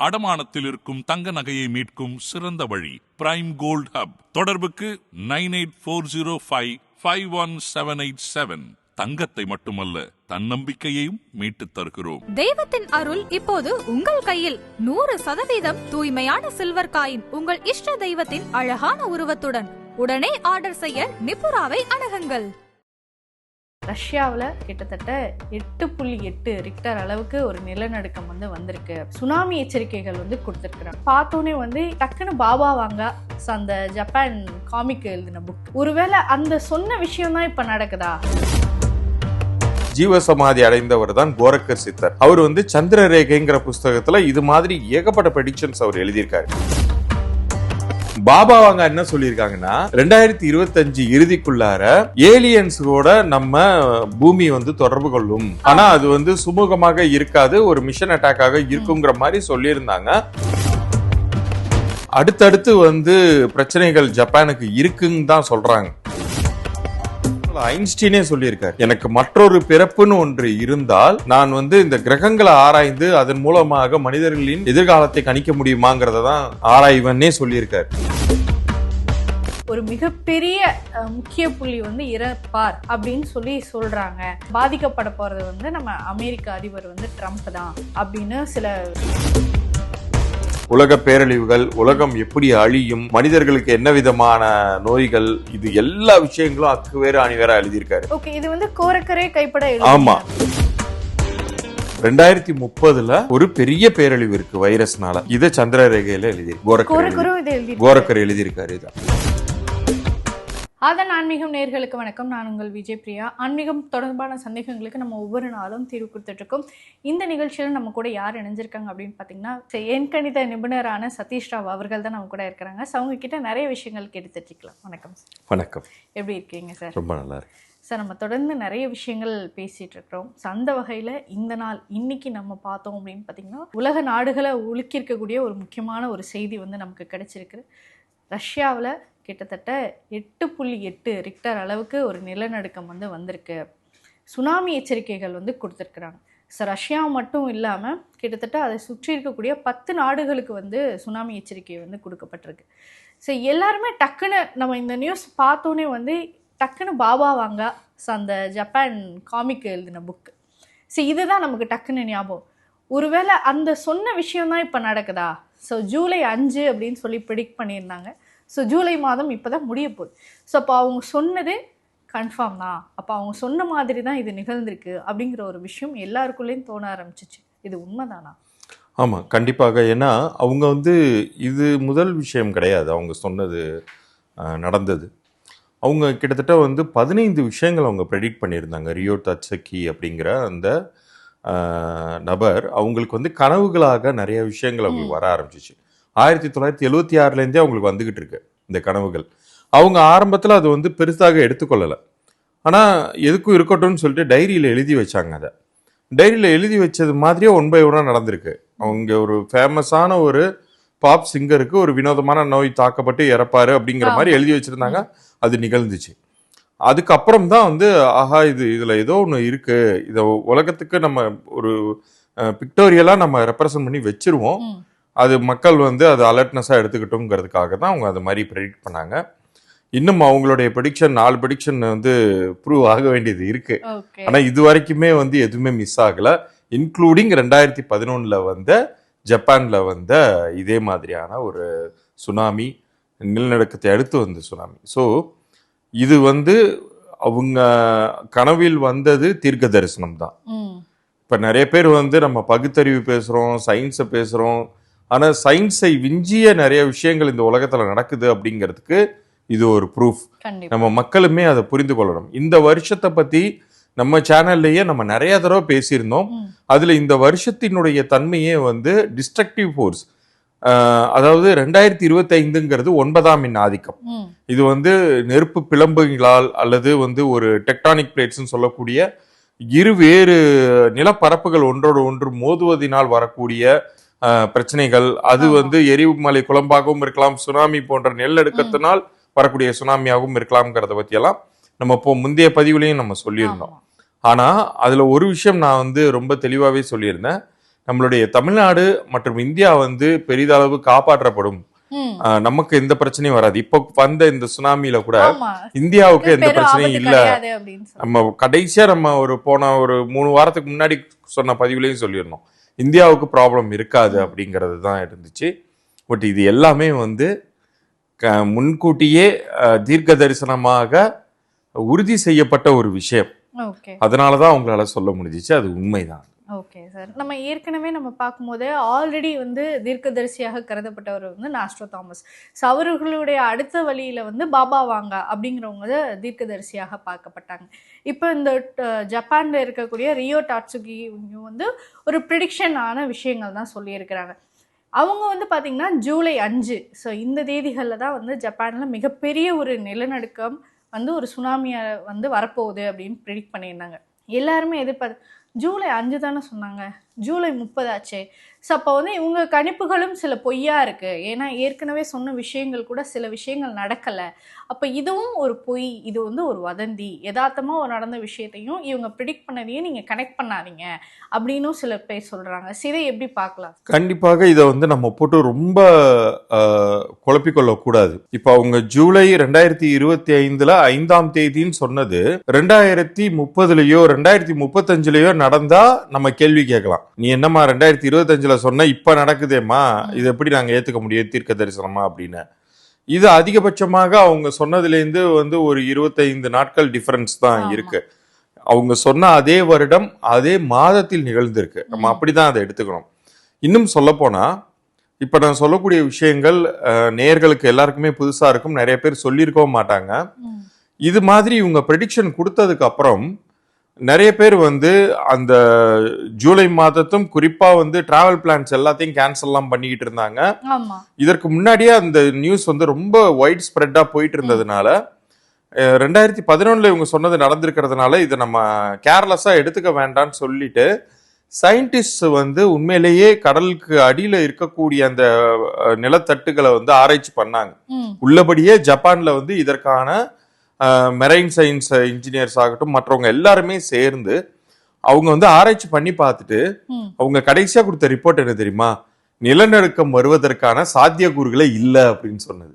அடமானத்தில் இருக்கும் தங்க நகையை மீட்கும் சிறந்த வழி பிரைம் கோல்ட் ஹப். தொடர்புக்கு 9840551787. தங்கத்தை மட்டுமல்ல, தன்னம்பிக்கையையும் மீட்டுத் தருகிறோம். தெய்வத்தின் அருள் இப்போது உங்கள் கையில். 100% தூய்மையான சில்வர் காயின் உங்கள் இஷ்ட தெய்வத்தின் அழகான உருவத்துடன். உடனே ஆர்டர் செய்ய நிபுராவை அணுகுங்கள். ரஷ்யாவில் கிட்டத்தட்ட 8.8 ரிக்டர் அளவுக்கு ஒரு நிலநடுக்கம் வந்திருக்கு. சுனாமி எச்சரிக்கைகள் கொடுத்துருக்குறாங்க. பார்த்தோன்னே டக்குன்னு பாபா வாங்க அந்த ஜப்பான் காமிக் எழுதின புக். ஒருவேளை அந்த சொன்ன விஷயம் தான் இப்ப நடக்குதா? ஜீவசமாதி அடைந்தவர் தான் கோரக்கர் சித்தர். அவர் சந்திரரேகைங்கிற புஸ்தகத்துல இது மாதிரி ஏகப்பட்ட ப்ரெடிக்ஷன்ஸ் அவர் எழுதியிருக்காரு. பாபா வாங்க என்ன சொல்லியிருக்காங்கன்னா 2025 இறுதிக்குள்ளார ஏலியன்ஸோட நம்ம பூமி தொடர்பு கொள்ளும். ஆனா அது சுமூகமாக இருக்காது, ஒரு மிஷன் அட்டாக்காக இருக்குங்கிற மாதிரி சொல்லியிருந்தாங்க. அடுத்தடுத்து பிரச்சனைகள் ஜப்பானுக்கு இருக்குன்னு தான் சொல்றாங்க. ஐன்ஸ்டீனே சொல்லியிருக்காரு, எனக்கு மற்றொரு பிறப்புன்னு ஒன்று இருந்தால் நான் இந்த கிரகங்களை ஆராய்ந்து அதன் மூலமாக மனிதர்களின் எதிர்காலத்தை கணிக்க முடியுமாங்கிறத தான் ஆராய்வன்னே சொல்லியிருக்காரு. ஒரு மிகப்பெரிய முக்கிய புள்ளி இறப்பார் அப்படின்னு சொல்றாங்க. பாதிக்கப்பட போறது நம்ம அமெரிக்க அதிபர் ட்ரம்ப் தான் அப்படின்னு சில உலக பேரழிவுகள், உலகம் எப்படி அழியும், மனிதர்களுக்கு என்ன விதமான நோய்கள், இது எல்லா விஷயங்களும் அக்கு வேற அணி வேற எழுதியிருக்காரு. ஓகே, இது கோரக்கரே கைப்பட. ஆமா, 2030 ஒரு பெரிய பேரழிவு இருக்கு வைரஸ்னால. இத சந்திரரேகையில கோரக்கர் எழுதியிருக்காரு. இதான் அதன் ஆன்மீகம் நேயர்களுக்கு வணக்கம். நான் உங்கள் விஜய் பிரியா. ஆன்மீகம் தொடர்பான சந்தேகங்களுக்கு நம்ம ஒவ்வொரு நாளும் தீர்வு கொடுத்துட்டு இருக்கோம். இந்த நிகழ்ச்சியில் நம்ம கூட யார் இணைஞ்சிருக்காங்க அப்படின்னு பார்த்தீங்கன்னா, எண்கணித நிபுணரான சதீஷ் ராவ் அவர்கள் தான் நம்ம கூட இருக்கிறாங்க. அவங்க கிட்ட நிறைய விஷயங்கள் கேட்டு தெரிஞ்சுக்கலாம். வணக்கம் சார். வணக்கம். எப்படி இருக்கீங்க சார்? ரொம்ப நல்லா இருக்கு சார். நம்ம தொடர்ந்து நிறைய விஷயங்கள் பேசிட்டு இருக்கிறோம். அந்த வகையில் இந்த நாள் இன்னைக்கு நம்ம பார்த்தோம் அப்படின்னு பார்த்தீங்கன்னா, உலக நாடுகளை உலுக்கியிருக்கக்கூடிய ஒரு முக்கியமான ஒரு செய்தி நமக்கு கிடைச்சிருக்கு. ரஷ்யாவில் கிட்டத்தட்ட 8.8 ரிக்டர் அளவுக்கு ஒரு நிலநடுக்கம் வந்திருக்கு. சுனாமி எச்சரிக்கைகள் கொடுத்துருக்குறாங்க. ஸோ ரஷ்யா மட்டும் இல்லாமல் கிட்டத்தட்ட அதை சுற்றி இருக்கக்கூடிய 10 நாடுகளுக்கு சுனாமி எச்சரிக்கை கொடுக்கப்பட்டிருக்கு. ஸோ எல்லாருமே டக்குன்னு நம்ம இந்த நியூஸ் பார்த்தோன்னே டக்குன்னு பாபா வாங்க அந்த ஜப்பான் காமிக் எழுதின புக்கு. ஸோ இதுதான் நமக்கு டக்குன்னு ஞாபகம். ஒருவேளை அந்த சொன்ன விஷயம் தான் இப்போ நடக்குதா? ஸோ ஜூலை 5 அப்படின்னு ப்ரெடிக்ட் பண்ணியிருந்தாங்க. ஸோ ஜூலை மாதம் இப்போ தான் முடிய போகுது. ஸோ அப்போ அவங்க சொன்னது கன்ஃபார்ம் தான், அப்போ அவங்க சொன்ன மாதிரி தான் இது நிகழ்ந்திருக்கு அப்படிங்கிற ஒரு விஷயம் எல்லாருக்குள்ளேயும் தோண ஆரம்பிச்சிச்சு. இது உண்மைதானா? ஆமாம், கண்டிப்பாக. ஏன்னா அவங்க இது முதல் விஷயம் கிடையாது. அவங்க சொன்னது நடந்தது. அவங்க கிட்டத்தட்ட 15 விஷயங்கள் அவங்க ப்ரெடிக்ட் பண்ணியிருந்தாங்க. ரியோ தட்சக்கி அப்படிங்கிற அந்த நபர் அவங்களுக்கு கனவுகளாக நிறைய விஷயங்கள் அவங்களுக்கு வர ஆரம்பிச்சிச்சு. 1976 அவங்களுக்கு வந்துகிட்டு இருக்கு இந்த கனவுகள். அவங்க ஆரம்பத்தில் அது பெருசாக எடுத்துக்கொள்ளலை. ஆனால் எதுக்கும் இருக்கட்டும்னு சொல்லிட்டு டைரியில் எழுதி வச்சாங்க. அதை டைரியில் எழுதி வச்சது மாதிரியே 1 by 1 நடந்திருக்கு. அவங்க ஒரு ஃபேமஸான ஒரு பாப் சிங்கருக்கு ஒரு வினோதமான நோய் தாக்கப்பட்டு இறப்பாரு அப்படிங்கிற மாதிரி எழுதி வச்சிருந்தாங்க. அது நிகழ்ந்துச்சு. அதுக்கப்புறம் தான் ஆஹா, இதில் ஏதோ ஒன்று இருக்கு, இதை உலகத்துக்கு நம்ம ஒரு பிக்டோரியலாக நம்ம ரெப்ரசன்ட் பண்ணி வச்சிருவோம், அது மக்கள் அது அலர்ட்னஸாக எடுத்துக்கிட்டோங்கிறதுக்காக தான் அவங்க அது மாதிரி ப்ரெடிக்ட் பண்ணாங்க. இன்னும் அவங்களுடைய ப்ரெடிக்ஷன் 4 ப்ரெடிக்ஷன் ப்ரூவ் ஆக வேண்டியது இருக்கு. ஆனால் இது வரைக்குமே எதுவுமே மிஸ் ஆகலை. இன்க்ளூடிங் 2011 ஜப்பானில் இதே மாதிரியான ஒரு சுனாமி, நிலநடுக்கத்தை அடுத்து சுனாமி. ஸோ இது அவங்க கனவில் வந்தது தீர்க்க தரிசனம் தான். இப்போ நிறைய பேர் நம்ம பகுத்தறிவு பேசுகிறோம், சயின்ஸை பேசுகிறோம். ஆனால் சயின்ஸை விஞ்சிய நிறைய விஷயங்கள் இந்த உலகத்தில் நடக்குது அப்படிங்கிறதுக்கு இது ஒரு ப்ரூஃப். நம்ம மக்களுமே அதை புரிந்து கொள்ளணும். இந்த வருஷத்தை பற்றி நம்ம சேனல்லையே நம்ம நிறைய தடவை பேசியிருந்தோம். அதில் இந்த வருஷத்தினுடைய தன்மையே டிஸ்ட்ரக்டிவ் ஃபோர்ஸ். அதாவது 2025ங்கிறது 9ஆம் எண் ஆதிக்கம். இது நெருப்பு பிளம்புகளால் அல்லது ஒரு டெக்டானிக் பிளேட்ஸ்ன்னு சொல்லக்கூடிய இருவேறு நிலப்பரப்புகள் ஒன்றோடு ஒன்று மோதுவதனால் வரக்கூடிய பிரச்சனைகள். அது எரிமலை குழம்பாகவும் இருக்கலாம், சுனாமி போன்ற நிலநடுக்கத்தினால் வரக்கூடிய சுனாமியாகவும் இருக்கலாம்ங்கிறத பற்றியெல்லாம் நம்ம முந்தைய பதிவுலையும் நம்ம சொல்லியிருந்தோம். ஆனா அதுல ஒரு விஷயம் நான் ரொம்ப தெளிவாகவே சொல்லியிருந்தேன். நம்மளுடைய தமிழ்நாடு மற்றும் இந்தியா வந்து பெரிதளவு காப்பாற்றப்படும், ம். நமக்கு எந்த பிரச்சனையும் வராது. இப்போ வந்த இந்த சுனாமியில கூட ஆமா. இந்தியாவுக்கு எந்த பெரும் பிரச்சனையும் ஆபத்து இல்ல. கிடையாது அப்படின்னு சொல்லி. நம்ம கடைசியா நம்ம போன ஒரு 3 வாரத்துக்கு முன்னாடி சொன்ன பதிவுலையும் சொல்லியிருந்தோம், இந்தியாவுக்கு ப்ராப்ளம் இருக்காது அப்படிங்கிறது தான் இருந்துச்சு. பட் இது எல்லாமே வந்து முன்கூட்டியே தீர்க்க தரிசனமாக உறுதி செய்யப்பட்ட ஒரு விஷயம். ஓகே. அதனாலதான் அவங்களால சொல்ல முடிஞ்சிச்சு. அது உண்மைதான். Okay sir. நம்ம ஏற்கனவே பார்க்கும்போது ஆல்ரெடி தீர்க்கதரிசியாக கருதப்பட்டவர் நாஸ்ட்ரோ தாமஸ். ஸோ அவர்களுடைய அடுத்த வழியில பாபா வாங்கா அப்படிங்கிறவங்க தீர்க்கதரிசியாக பார்க்கப்பட்டாங்க. இப்போ இந்த ஜப்பான்ல இருக்கக்கூடிய ரியோ டாட்சுகி ஒரு ப்ரிடிக்ஷன் ஆன விஷயங்கள் தான் சொல்லியிருக்கிறாங்க. அவங்க பார்த்தீங்கன்னா ஜூலை 5, ஸோ இந்த தேதிகளில் தான் ஜப்பானில் மிகப்பெரிய ஒரு நிலநடுக்கம் ஒரு சுனாமியை வரப்போகுது அப்படின்னு ப்ரிடிக்ட் பண்ணியிருந்தாங்க. எல்லாருமே எதிர்பார்த்து ஜூலை 5 தானே சொன்னாங்க, ஜூலை 30 ஆச்சே. ஸோ அப்போ இவங்க கணிப்புகளும் சில பொய்யா இருக்கு. ஏன்னா ஏற்கனவே சொன்ன விஷயங்கள் கூட சில விஷயங்கள் நடக்கலை. அப்போ இதுவும் ஒரு பொய், இது ஒரு வதந்தி. யதார்த்தமாக ஒரு நடந்த விஷயத்தையும் இவங்க ப்ரிடிக்ட் பண்ணதையும் நீங்கள் கனெக்ட் பண்ணாதீங்க அப்படின்னு சில பேர் சொல்கிறாங்க. இதை எப்படி பார்க்கலாம்? கண்டிப்பாக இதை நம்ம போட்டு ரொம்ப குழப்பிக்கொள்ளக்கூடாது. இப்போ அவங்க ஜூலை 2025 5ஆம் தேதின்னு சொன்னது 2030லயோ 2035லயோ நடந்தா நம்ம கேள்வி கேட்கலாம். நீ என்னம்மா 2025 சொன்ன இப்ப நடக்குதேம்மா, இது எப்படி நாங்க ஏத்துக்க முடியும் தீர்க்க தரிசனமா அப்படின்னு. இது அதிகபட்சமாக அவங்க சொன்னதுலேருந்து ஒரு 25 நாட்கள் டிஃபரன்ஸ் தான் இருக்கு. அவங்க சொன்ன அதே வருடம் அதே மாதத்தில் நிகழ்ந்திருக்கு. நம்ம அப்படிதான் அதை எடுத்துக்கணும். இன்னும் சொல்ல போனா இப்ப நான் சொல்லக்கூடிய விஷயங்கள் நேயர்களுக்கு எல்லாருக்குமே புதுசா இருக்கும், நிறைய பேர் சொல்லியிருக்கவும் மாட்டாங்க. இது மாதிரி இவங்க ப்ரெடிக்ஷன் கொடுத்ததுக்கு அப்புறம் நிறைய பேர் அந்த ஜூலை மாதத்தும் குறிப்பா டிராவல் பிளான்ஸ் எல்லாத்தையும் கேன்சல்லாம் பண்ணிக்கிட்டு இருந்தாங்க. இதற்கு முன்னாடியே அந்த நியூஸ் ரொம்ப வைட் ஸ்ப்ரெட்டா போயிட்டு இருந்ததுனால 2011 இவங்க சொன்னது நடந்திருக்கிறதுனால இதை நம்ம கேர்லெஸ்ஸா எடுத்துக்க வேண்டாம்னு சொல்லிட்டு சயின்டிஸ்ட் உண்மையிலேயே கடலுக்கு அடியில இருக்கக்கூடிய அந்த நிலத்தட்டுகளை ஆராய்ச்சி பண்ணாங்க. உள்ளபடியே ஜப்பான்ல இதற்கான மெரைன் சயின்ஸ் இன்ஜினியர்ஸ் ஆகட்டும் மற்றவங்க எல்லாருமே சேர்ந்து அவங்க ஆராய்ச்சி பண்ணி பார்த்துட்டு அவங்க கடைசியா கொடுத்த ரிப்போர்ட் என்ன தெரியுமா, நிலநடுக்கம் வருவதற்கான சாத்தியக்கூறுகளே இல்லை அப்படின்னு சொன்னது.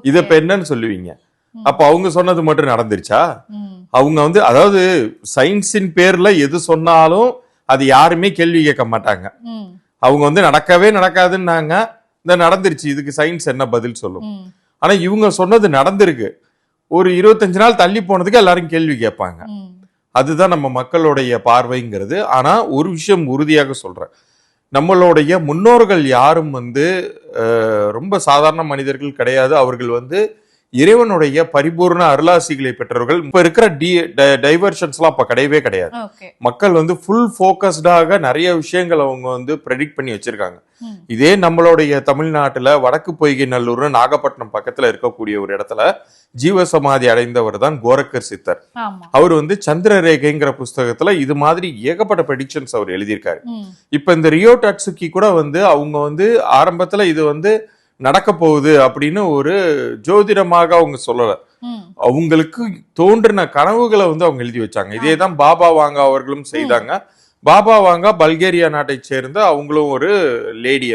இத இப்ப என்னன்னு சொல்லுவீங்க? அப்ப அவங்க சொன்னது மட்டும் நடந்துருச்சா? அவங்க அதாவது சயின்ஸின் பேர்ல எது சொன்னாலும் அது யாருமே கேள்வி கேட்க மாட்டாங்க. அவங்க நடக்கவே நடக்காதுன்னாங்க, இந்த நடந்துருச்சு, இதுக்கு சயின்ஸ் என்ன பதில் சொல்லும்? ஆனா இவங்க சொன்னது நடந்திருக்கு. ஒரு 25 நாள் தள்ளி போனதுக்கு எல்லாரும் கேள்வி கேட்பாங்க. அதுதான் நம்ம மக்களுடைய பார்வைங்கிறது. ஆனா ஒரு விஷயம் உறுதியாக சொல்றேன், நம்மளுடைய முன்னோர்கள் யாரும் ரொம்ப சாதாரண மனிதர்கள் கிடையாது. அவர்கள் இறைவனுடைய பரிபூர்ண அருளாசிகளை பெற்றவர்கள். இப்ப இருக்கிற டைவர்ஷன்ஸ் எல்லாம் அப்ப கிடையவே கிடையாது. மக்கள் ஃபுல் போக்கஸ்டாக நிறைய விஷயங்கள் அவங்க ப்ரெடிக்ட் பண்ணி வச்சிருக்காங்க. இதே நம்மளுடைய தமிழ்நாட்டுல வடக்கு பொய்கை நல்லூர் நாகப்பட்டினம் பக்கத்துல இருக்கக்கூடிய ஒரு இடத்துல ஜீவசமாதி அடைந்தவர் தான் கோரக்கர் சித்தர். அவர் சந்திரரேகைங்கிற புஸ்தகத்துல இது மாதிரி ஏகப்பட்ட ப்ரெடிக்ஷன்ஸ் அவர் எழுதியிருக்காரு. இப்ப இந்த ரியோ டாட்சுகி கூட அவங்க ஆரம்பத்துல இது நடக்க போகுது அப்படின்னு ஒரு ஜோதிடமாக அவங்க சொல்லல, அவங்களுக்கு தோன்றின கனவுகளை அவங்க எழுதி வச்சாங்க. இதேதான் பாபா வாங்கா அவர்களும் செய்தாங்க. பாபா வாங்கா பல்கேரியா நாட்டை சேர்ந்த அவங்களும் ஒரு லேடி.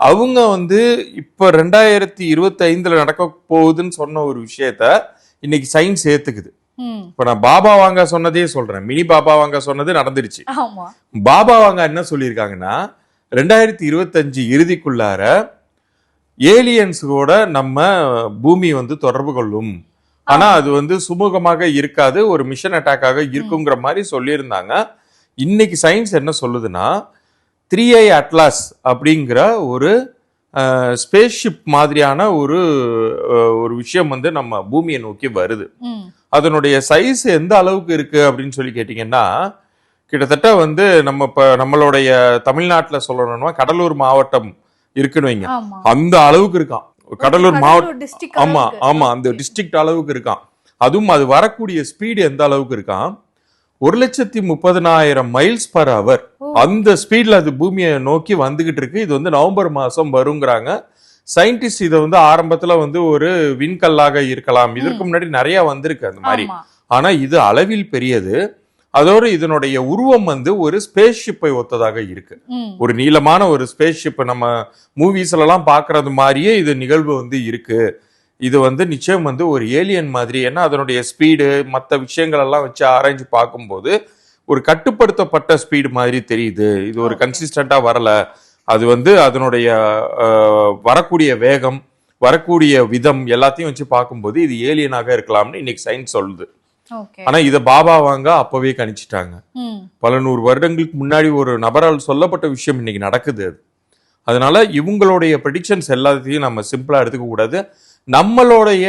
அவங்க இப்ப 2025 நடக்க போகுதுன்னு சொன்ன ஒரு விஷயத்த இன்னைக்கு சயின்ஸ் ஏத்துக்குது. இப்ப நான் பாபா வாங்கா சொன்னதே சொல்றேன், மினி பாபா வாங்கா சொன்னது நடந்துருச்சு. பாபா வாங்கா என்ன சொல்லியிருக்காங்கன்னா 2025 இறுதிக்குள்ளார ஏலியன்ஸோட நம்ம பூமி தொடர்பு கொள்ளும், ஆனா அது சுமூகமாக இருக்காது, ஒரு மிஷன் அட்டாக்காக இருக்குங்கிற மாதிரி சொல்லியிருந்தாங்க. இன்னைக்கு சயின்ஸ் என்ன சொல்லுதுன்னா 3i அட்லாஸ் அப்படிங்கிற ஒரு ஸ்பேஸ்ஷிப் மாதிரியான ஒரு விஷயம் நம்ம பூமியை நோக்கி வருது. அதனுடைய சைஸ் எந்த அளவுக்கு இருக்கு அப்படின்னு சொல்லி கேட்டீங்கன்னா, கிட்டத்தட்ட நம்மளுடைய தமிழ்நாட்டுல சொல்லணும்னா கடலூர் மாவட்டம் இருக்குன்னு வைங்க, அந்த அளவுக்கு இருக்கான். கடலூர் மாவட்டம், ஆமா ஆமா, அந்த டிஸ்ட்ரிக்ட் அளவுக்கு இருக்கான். அதுவும் அது வரக்கூடிய ஸ்பீடு எந்த அளவுக்கு இருக்கான், 1,30,000 மைல்ஸ் பர் அவர். அந்த ஸ்பீட்ல அது பூமியை நோக்கி வந்துகிட்டு இருக்கு. இது நவம்பர் மாசம் வருங்கிறாங்க சயின்டிஸ்ட். இதை ஆரம்பத்துல ஒரு விண்கல்லாக இருக்கலாம், இதற்கு முன்னாடி நிறைய வந்திருக்கு அந்த மாதிரி. ஆனா இது அளவில் பெரியது. அதோடு இதனுடைய உருவம் வந்து ஒரு ஸ்பேஸ் ஷிப்பை ஒத்ததாக இருக்கு. ஒரு நீளமான ஒரு ஸ்பேஸ் ஷிப் நம்ம மூவிஸ்ல எல்லாம் பாக்குறது மாதிரியே இது நிகழ்வு வந்து இருக்கு. இது வந்து நிச்சயம் வந்து ஒரு ஏலியன் மாதிரி. ஏன்னா அதனுடைய ஸ்பீடு மற்ற விஷயங்கள் எல்லாம் வச்சு ஆராய்ச்சி பார்க்கும்போது ஒரு கட்டுப்படுத்தப்பட்ட ஸ்பீடு மாதிரி தெரியுது. இது ஒரு கன்சிஸ்டண்டா வரல. அது வந்து அதனுடைய வரக்கூடிய வேகம், வரக்கூடிய விதம் எல்லாத்தையும் வச்சு பார்க்கும்போது இது ஏலியனாக இருக்கலாம்னு இன்னைக்கு சயின்ஸ் சொல்லுது. ஆனா இத பாபா வாங்க அப்பவே கணிச்சிட்டாங்க. பல 100 வருடங்களுக்கு முன்னாடி ஒரு நபரால் சொல்லப்பட்ட விஷயம் இன்னைக்கு நடக்குது. அதனால இவங்களுடைய ப்ரெடிக்ஷன்ஸ் எல்லாத்தையும் நம்ம சிம்பிளா எடுத்துக்க கூடாது. நம்மளுடைய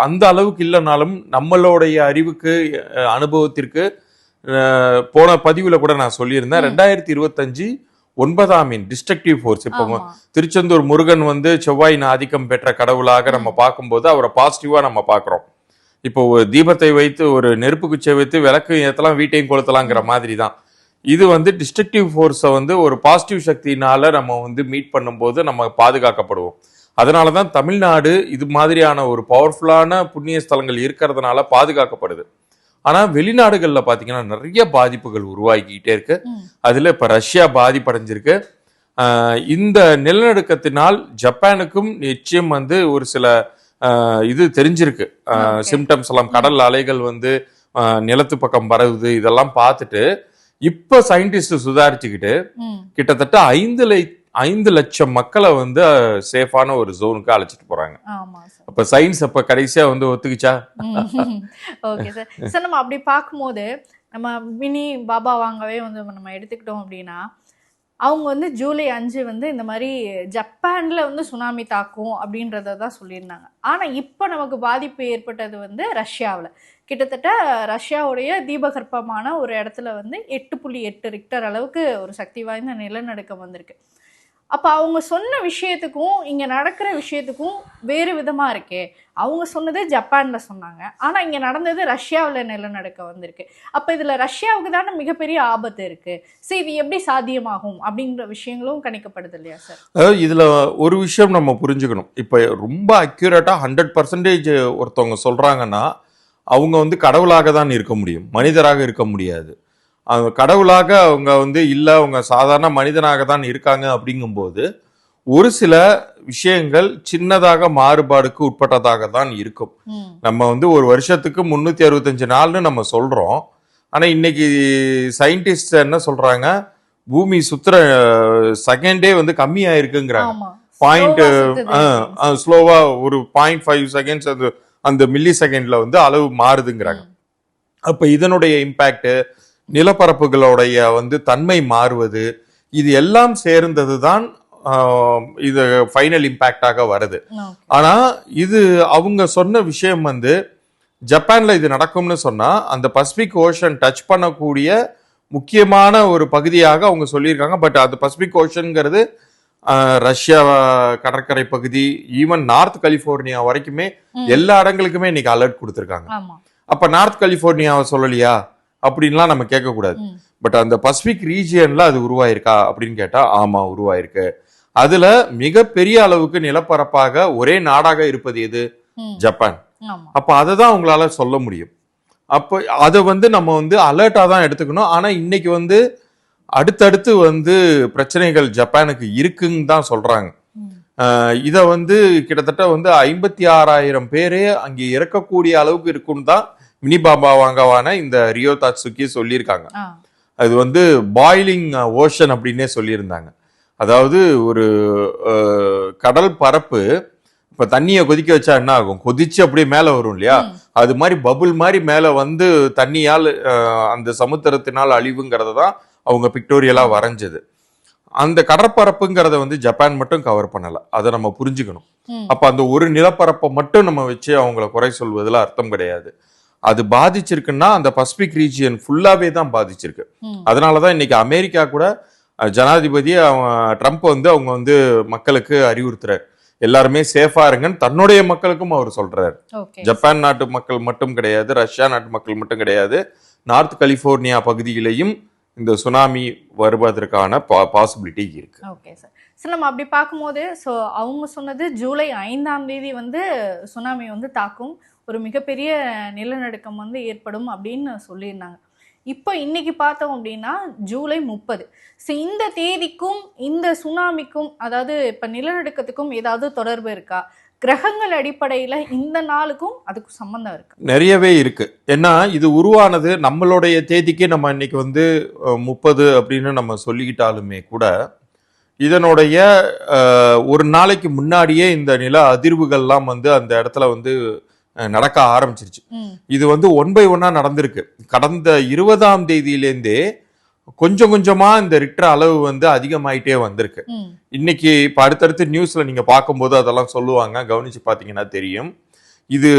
அந்த அளவுக்கு இல்லைனாலும் நம்மளுடைய அறிவுக்கு அனுபவத்திற்கு போன பதிவுல கூட நான் சொல்லியிருந்தேன் 2025 9ஆம் எண் டிஸ்ட்ரக்டிவ் ஃபோர்ஸ். இப்போ திருச்செந்தூர் முருகன் வந்து செவ்வாயின் ஆதிக்கம் பெற்ற கடவுளாக நம்ம பார்க்கும்போது அவரை பாசிட்டிவா நம்ம பார்க்கிறோம். இப்போ ஒரு தீபத்தை வைத்து ஒரு நெருப்பு குச்சியை வைத்து விளக்கு ஏத்தலாம் வீட்டையும் கொளுத்தலாங்கிற மாதிரி தான் இது வந்து டிஸ்ட்ரக்டிவ் ஃபோர்ஸை வந்து ஒரு பாசிட்டிவ் சக்தினால நம்ம வந்து மீட் பண்ணும்போது நம்ம பாதுகாக்கப்படுவோம். அதனாலதான் தமிழ்நாடு இது மாதிரியான ஒரு பவர்ஃபுல்லான புண்ணிய ஸ்தலங்கள் இருக்கிறதுனால பாதுகாக்கப்படுது. ஆனா வெளிநாடுகள்ல பாத்தீங்கன்னா நிறைய பாதிப்புகள் உருவாக்கிக்கிட்டே இருக்கு. அதுல இப்ப ரஷ்யா பாதிப்படைஞ்சிருக்கு. இந்த நிலநடுக்கத்தினால் ஜப்பானுக்கும் நிச்சயம் வந்து ஒரு சில இது தெரிஞ்சிருக்கு. சிம்டம்ஸ் எல்லாம் கடல் அலைகள் வந்து நிலத்து பக்கம் பரவுது. இதெல்லாம் பார்த்துட்டு இப்ப சயின்டிஸ்ட் சுதாரிச்சுக்கிட்டு கிட்டத்தட்ட 5 லட்சம் மக்களை வந்து சேஃபான ஒரு ஜோனுக்கு அழைச்சிட்டு போறாங்க. அப்ப சயின்ஸ் அப்ப கடைசியா வந்து ஒத்துக்குச்சா? Okay sir. சார் நம்ம அப்படி பார்க்கும்போது நம்ம மினி பாபா வாங்கவே வந்து நம்ம எடுத்துக்கிட்டோம் அப்படின்னா அவங்க வந்து ஜூலை 5 வந்து இந்த மாதிரி ஜப்பான்ல வந்து சுனாமி தாக்கும் அப்படின்றத தான் சொல்லியிருந்தாங்க. ஆனா இப்போ நமக்கு பாதிப்பு ஏற்பட்டது வந்து ரஷ்யாவில். கிட்டத்தட்ட ரஷ்யாவுடைய தீபகற்பமான ஒரு இடத்துல வந்து 8.8 ரிக்டர் அளவுக்கு ஒரு சக்தி வாய்ந்த நிலநடுக்கம் வந்திருக்கு. அப்போ அவங்க சொன்ன விஷயத்துக்கும் இங்கே நடக்கிற விஷயத்துக்கும் வேறு விதமாக இருக்கே. அவங்க சொன்னது ஜப்பானில் சொன்னாங்க, ஆனால் இங்கே நடந்தது ரஷ்யாவில் நிலநடுக்கம் வந்திருக்கு. அப்போ இதில் ரஷ்யாவுக்கு தானே மிகப்பெரிய ஆபத்து இருக்குது. சரி, இது எப்படி சாத்தியமாகும் அப்படிங்கிற விஷயங்களும் கணிக்கப்படுது இல்லையா சார்? அதாவது இதில் ஒரு விஷயம் நம்ம புரிஞ்சுக்கணும். இப்போ ரொம்ப அக்யூரேட்டாக 100% ஒருத்தவங்க சொல்கிறாங்கன்னா அவங்க வந்து கடவுளாக தான் இருக்க முடியும், மனிதராக இருக்க முடியாது. கடவுளாக அவங்க வந்து இல்லை, அவங்க சாதாரண மனிதனாக தான் இருக்காங்க. அப்படிங்கும்போது ஒரு சில விஷயங்கள் சின்னதாக மாறுபாடுக்கு உட்பட்டதாக தான் இருக்கும். நம்ம வந்து ஒரு வருஷத்துக்கு 365 நாள்னு நம்ம சொல்றோம். ஆனா இன்னைக்கு சயின்டிஸ்ட் என்ன சொல்றாங்க, பூமி சுத்துற செகண்டே வந்து கம்மியாயிருக்குங்கிறாங்க. பாயிண்ட் ஸ்லோவா ஒரு 0.5 செகண்ட்ஸ் அந்த மில்லி செகண்ட்ல வந்து அளவு மாறுதுங்கிறாங்க. அப்ப இதனுடைய இம்பாக்ட், நிலப்பரப்புகளுடைய வந்து தன்மை மாறுவது, இது எல்லாம் சேர்ந்தது தான் இது ஃபைனல் இம்பாக்டாக வருது. ஆனா இது அவங்க சொன்ன விஷயம் வந்து ஜப்பான்ல இது நடக்கும்னு சொன்னா அந்த பசிபிக் ஓஷன் டச் பண்ணக்கூடிய முக்கியமான ஒரு பகுதியாக அவங்க சொல்லியிருக்காங்க. பட் அது பசிபிக் ஓஷன்ங்கிறது ரஷ்யா கடற்கரை பகுதி, ஈவன் நார்த் கலிபோர்னியா வரைக்குமே எல்லா இடங்களுக்குமே இன்னைக்கு அலர்ட் கொடுத்திருக்காங்க. அப்ப நார்த் கலிபோர்னியாவை சொல்லலையா அப்படின்லாம் நம்ம கேட்கக்கூடாது. பட் அந்த பசிபிக் ரீஜியன்ல அது உருவாயிருக்கா அப்படின்னு கேட்டா ஆமா உருவாயிருக்கு. அதுல மிகப்பெரிய அளவுக்கு நிலப்பரப்பாக ஒரே நாடாக இருப்பது எது? ஜப்பான். அப்ப அதை தான் உங்களால சொல்ல முடியும். அப்ப அதை வந்து நம்ம வந்து அலர்ட்டா தான் எடுத்துக்கணும். ஆனா இன்னைக்கு வந்து அடுத்தடுத்து வந்து பிரச்சனைகள் ஜப்பானுக்கு இருக்குன்னு தான் சொல்றாங்க. இத வந்து கிட்டத்தட்ட வந்து 56,000 பேரே அங்கே இறக்கக்கூடிய அளவுக்கு இருக்குன்னு தான் மினி பாபா வாங்கவான இந்த ரியோ தாட்சுகி சொல்லியிருக்காங்க. அது வந்து பாய்லிங் ஓஷன் அப்படின்னே சொல்லியிருந்தாங்க. அதாவது ஒரு கடல் பரப்பு இப்ப தண்ணியை கொதிக்க வச்சா என்ன ஆகும், கொதிச்சு அப்படியே மேல வரும் இல்லையா, அது மாதிரி பபுள் மாதிரி மேல வந்து தண்ணியால் அந்த சமுத்திரத்தினால் அழிவுங்கிறத தான் அவங்க பிக்டோரியலா வரைஞ்சது. அந்த கடற்பரப்புங்கிறத வந்து ஜப்பான் மட்டும் கவர் பண்ணல, அதை நம்ம புரிஞ்சுக்கணும். அப்ப அந்த ஒரு நிலப்பரப்பை மட்டும் நம்ம வச்சு அவங்கள குறை சொல்வதில் அர்த்தம் கிடையாது. அது பாதிச்சிருக்குன்னா அந்த பசிபிக் ரீஜியன் ஃபுல்லாவே தான் பாதிச்சிருக்கு. அதனாலதான் இன்னைக்கு அமெரிக்கா கூட ஜனாதிபதி ட்ரம்ப் வந்து அவங்க வந்து மக்களுக்கு அறிவுறுத்துறாரு, எல்லாருமே சேஃபா இருங்கன்னு தன்னுடைய மக்களுக்கும் அவர் சொல்றாரு. ஜப்பான் நாட்டு மக்கள் மட்டும் கிடையாது, ரஷ்யா நாட்டு மக்கள் மட்டும் கிடையாது, நார்த் கலிபோர்னியா பகுதியிலையும் இந்த சுனாமி வருவதற்கான பாசிபிலிட்டி இருக்கு. Okay sir. சார் நம்ம அப்படி பார்க்கும்போது ஸோ அவங்க சொன்னது ஜூலை 5ஆம் தேதி வந்து சுனாமி வந்து தாக்கும், ஒரு மிகப்பெரிய நிலநடுக்கம் வந்து ஏற்படும் அப்படின்னு சொல்லியிருந்தாங்க. இப்போ இன்னைக்கு பார்த்தோம் அப்படின்னா ஜூலை 30. ஸோ இந்த தேதிக்கும் இந்த சுனாமிக்கும், அதாவது இப்போ நிலநடுக்கத்துக்கும் ஏதாவது தொடர்பு இருக்கா? கிரகங்கள் அடிப்படையில் இந்த நாளுக்கும் அதுக்கும் சம்பந்தம் இருக்கு? நிறையவே இருக்கு. ஏன்னா இது உருவானது நம்மளுடைய தேதிக்கே நம்ம இன்னைக்கு வந்து 30 அப்படின்னு நம்ம சொல்லிக்கிட்டாலுமே கூட இதனுடைய ஒரு நாளைக்கு முன்னாடியே இந்த நில அதிர்வுகள்லாம் வந்து அந்த இடத்துல வந்து நடக்க ஆரம்பிச்சிருச்சு. இது வந்து 1 by 1 நடந்திருக்கு. கடந்த 20ஆம் தேதியிலேருந்தே கொஞ்சம் கொஞ்சமா இந்த ரிக்டர் அளவு வந்து அதிகமாயிட்டே வந்திருக்கு. இன்னைக்கு இப்ப அடுத்தடுத்து நியூஸ்ல நீங்க பார்க்கும்போது அதெல்லாம் சொல்லுவாங்க, கவனிச்சு பாத்தீங்கன்னா தெரியும். இது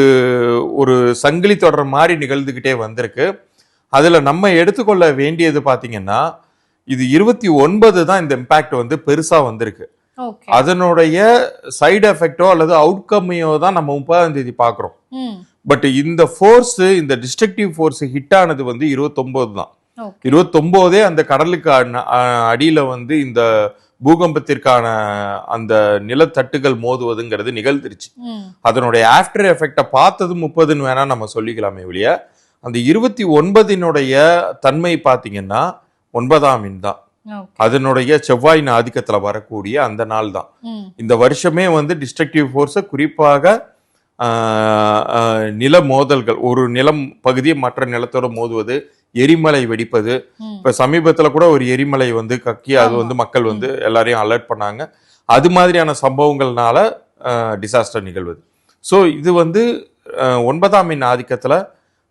ஒரு சங்கிலி தொடர் மாதிரி நிகழ்ந்துகிட்டே வந்திருக்கு. அதுல நம்ம எடுத்துக்கொள்ள வேண்டியது பாத்தீங்கன்னா இது 29 தான் இந்த இம்பாக்ட் வந்து பெருசா வந்திருக்கு. அதனுடைய சைடு எஃபெக்டோ அல்லது அவுட்கமையோ தான் நம்ம 30ஆம் தேதி பாக்குறோம். பட் இந்த ஃபோர்ஸ், இந்த டிஸ்ட்ரக்டிவ் ஃபோர்ஸ் ஹிட் ஆனது வந்து 29 தான். 29 அந்த கடலுக்கு அடியில வந்து இந்த பூகம்பத்திற்கான அந்த நிலத்தட்டுகள் மோதுவதுங்கிறது நிகழ்ந்துருச்சு. அதனுடைய ஆஃப்டர் எஃபெக்ட பார்த்தது 30ன்னு வேணா நம்ம சொல்லிக்கலாமே ஒழிய, அந்த 29னுடைய தன்மை பாத்தீங்கன்னா 9ஆம் எண் தான். அதனுடைய செவ்வாயின் ஆதிக்கத்துல வரக்கூடிய அந்த நாள் தான். இந்த வருஷமே வந்து டிஸ்ட்ரக்டிவ் ஃபோர்ஸை குறிப்பாக நில மோதல்கள், ஒரு நிலம் பகுதியை மற்ற நிலத்தோட மோதுவது, எரிமலை வெடிப்பது. இப்ப சமீபத்துல கூட ஒரு எரிமலை வந்து கக்கி அது வந்து மக்கள் வந்து எல்லாரையும் அலர்ட் பண்ணாங்க. அது மாதிரியான சம்பவங்கள்னால டிசாஸ்டர் நிகழ்வது. ஸோ இது வந்து 9ஆம் எண் ஆதிக்கத்துல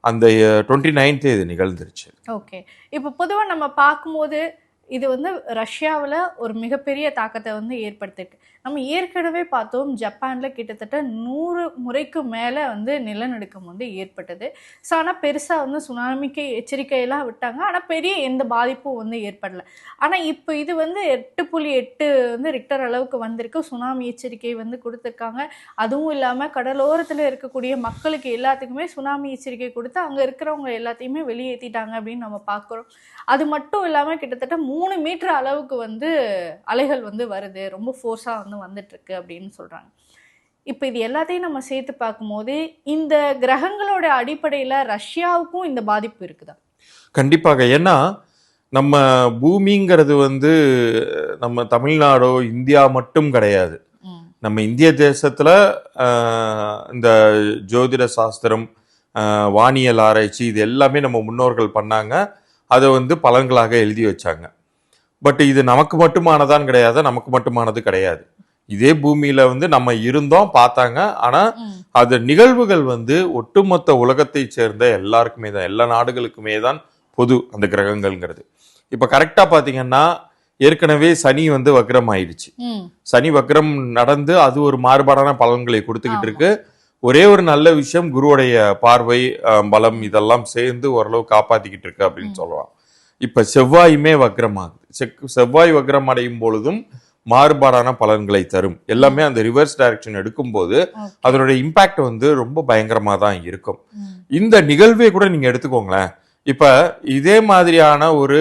அந்த 29th இது நிகழ்ந்துருச்சு. ஓகே, இப்போ பொதுவாக நம்ம பார்க்கும்போது இது வந்து ரஷ்யாவில் ஒரு மிகப்பெரிய தாக்கத்தை வந்து ஏற்படுத்திருக்கு. நம்ம ஏற்கனவே பார்த்தோம், ஜப்பானில் கிட்டத்தட்ட 100 முறைக்கு மேலே வந்து நிலநடுக்கம் வந்து ஏற்பட்டது. ஸோ ஆனால் பெருசாக வந்து சுனாமிக்கு எச்சரிக்கையெல்லாம் விட்டாங்க, ஆனால் பெரிய எந்த பாதிப்பும் வந்து ஏற்படலை. ஆனால் இப்போ இது வந்து 8.8 வந்து ரிக்டர் அளவுக்கு வந்திருக்கு. சுனாமி எச்சரிக்கை வந்து கொடுத்துருக்காங்க. அதுவும் இல்லாமல் கடலோரத்தில் இருக்கக்கூடிய மக்களுக்கு எல்லாத்துக்குமே சுனாமி எச்சரிக்கை கொடுத்து அங்கே இருக்கிறவங்க எல்லாத்தையுமே வெளியேற்றிட்டாங்க அப்படின்னு நம்ம பார்க்குறோம். அது மட்டும் இல்லாமல் கிட்டத்தட்ட 3 மீட்டர் அளவுக்கு வந்து அலைகள் வந்து வருது, ரொம்ப ஃபோர்ஸாக வந்து வந்துட்டு இருக்கு அப்படின்னு சொல்றாங்க. இப்போ இது எல்லாத்தையும் நம்ம சேர்த்து பார்க்கும்போது இந்த கிரகங்களோட அடிப்படையில் ரஷ்யாவுக்கும் இந்த பாதிப்பு இருக்குதா? கண்டிப்பாக. ஏன்னா நம்ம பூமிங்கிறது வந்து நம்ம தமிழ்நாடோ இந்தியா மட்டும் கிடையாது. நம்ம இந்திய தேசத்துல இந்த ஜோதிட சாஸ்திரம், வானியல் ஆராய்ச்சி, இது எல்லாமே நம்ம முன்னோர்கள் பண்ணாங்க. அதை வந்து பலன்களாக எழுதி வச்சாங்க. பட் இது நமக்கு மட்டுமானதான் கிடையாது, நமக்கு மட்டுமானது கிடையாது. இதே பூமியில வந்து நம்ம இருந்தோம், பார்த்தாங்க. ஆனா அது நிகழ்வுகள் வந்து ஒட்டுமொத்த உலகத்தை சேர்ந்த எல்லாருக்குமே தான், எல்லா நாடுகளுக்குமே தான் பொது அந்த கிரகங்கள்ங்கிறது. இப்ப கரெக்டா பாத்தீங்கன்னா ஏற்கனவே சனி வந்து வக்ரம் ஆயிடுச்சு. சனி வக்ரம் நடந்து அது ஒரு மாறுபாடான பலன்களை கொடுத்துக்கிட்டு இருக்கு. ஒரே ஒரு நல்ல விஷயம், குருவுடைய பார்வை பலம் இதெல்லாம் சேர்ந்து ஓரளவு காப்பாத்திக்கிட்டு இருக்கு அப்படின்னு சொல்லலாம். இப்ப செவ்வாயுமே வக்ரம் ஆகுது. செவ்வாய் வக்ரம் அடையும் பொழுதும் மாறுபாடான பலன்களை தரும். எல்லாமே அந்த ரிவர்ஸ் டைரக்ஷன் எடுக்கும் போது அதனுடைய இம்பாக்ட் வந்து ரொம்ப பயங்கரமா தான் இருக்கும். இந்த நிகழ்வே கூட நீங்க எடுத்துக்கோங்களேன். இப்ப இதே மாதிரியான ஒரு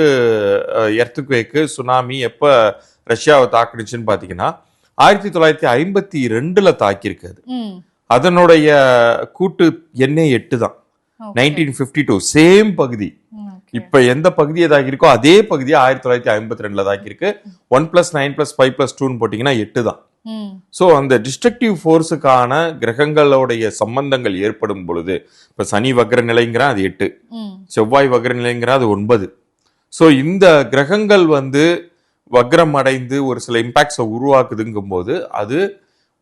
எர்த்குவேக்கு, சுனாமி எப்ப ரஷ்யாவை தாக்குனுச்சுன்னு பாத்தீங்கன்னா 1952 தாக்கியிருக்காது. அதனுடைய கூட்டு எண்ணே 8 தான். 1952 சேம் பகுதி. இப்ப எந்த பகுதியை தாக்கியிருக்கோ அதே பகுதியை 1952 தாக்கியிருக்கு. 1+9+5+2 போட்டீங்கன்னா 8 தான். சோ அந்த டிஸ்ட்ரக்டிவ் ஃபோர்ஸுக்கான கிரகங்களுடைய சம்பந்தங்கள் ஏற்படும் பொழுது, இப்ப சனி வக்ர நிலைங்கிற அது 8, செவ்வாய் வக்ர நிலைங்கிற அது 9. சோ இந்த கிரகங்கள் வந்து வக்ரம் அடைந்து ஒரு சில இம்பாக்ட்ஸை உருவாக்குதுங்கும் போது அது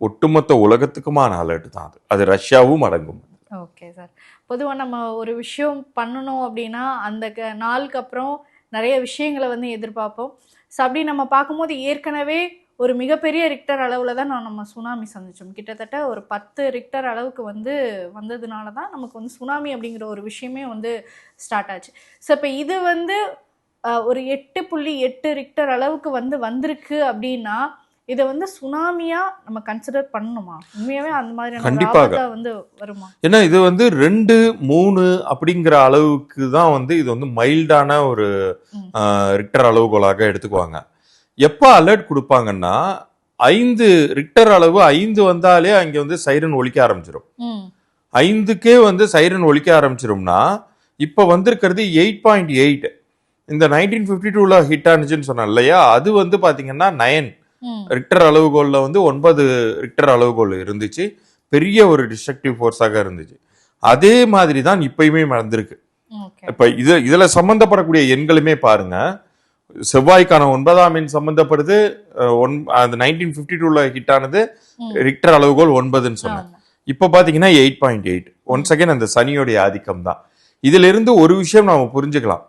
ஒட்டுமொத்த உலகத்துக்குமான அலர்ட் தான். அது ரஷ்யாவும் அடங்கும். ஓகே சார், பொதுவாக நம்ம ஒரு விஷயம் பண்ணணும் அப்படின்னா அந்த நாளுக்கு அப்புறம் நிறைய விஷயங்களை வந்து எதிர்பார்ப்போம். ஸோ அப்படி நம்ம பார்க்கும்போது ஏற்கனவே ஒரு மிகப்பெரிய ரிக்டர் அளவில் தான் நம்ம சுனாமி சந்திச்சோம். கிட்டத்தட்ட ஒரு 10 ரிக்டர் அளவுக்கு வந்து வந்ததுனால தான் நமக்கு வந்து சுனாமி அப்படிங்கிற ஒரு விஷயமே வந்து ஸ்டார்ட் ஆச்சு. ஸோ இப்போ இது வந்து ஒரு 8.8 ரிக்டர் அளவுக்கு வந்து வந்திருக்கு அப்படின்னா இதை வந்து சுனாமியா நம்ம கன்சிடர் பண்ணணுமா? உண்மையாவே அந்த மாதிரியான வந்து வருமா? ஏன்னா இது வந்து 2, 3 அப்படிங்கிற அளவுக்கு தான் வந்து இது வந்து மைல்டான ஒரு ரிக்டர் அளவுகோலாக எடுத்துக்குவாங்க. எப்ப அலர்ட் கொடுப்பாங்கன்னா 5 ரிக்டர் அளவு 5 வந்தாலே அங்க வந்து சைரன் ஒலிக்க ஆரம்பிச்சிடும். 5க்கே வந்து சைரன் ஒலிக்க ஆரம்பிச்சிரும்னா இப்போ வந்திருக்கிறது 8.8. இந்த 1952 ஹிட் ஆனிச்சுன்னு சொன்னேன் இல்லையா, அது வந்து பாத்தீங்கன்னா 9 ரிக்டர் அளவுகோல்ல வந்து 9 ரிக்டர் அளவுகோல் இருந்துச்சு. பெரிய ஒரு டிஸ்ட்ரக்டிவ் ஃபோர்ஸாக இருந்துச்சு. அதே மாதிரி தான் இப்பயுமே நடந்திருக்கு. இப்ப இதுல சம்பந்தப்படக்கூடிய எண்களுமே பாருங்க, செவ்வாய்க்கான 9ஆம் எண் சம்பந்தப்படுது. அந்த 1952 ஹிட் ஆனது ரிக்டர் அளவுகோல் 9ன்னு சொன்னேன். இப்ப பாத்தீங்கன்னா 8.8. ஒன்ஸ் அகைன் அந்த சனியோடைய ஆதிக்கம் தான். இதுல இருந்து ஒரு விஷயம் நாம புரிஞ்சுக்கலாம்.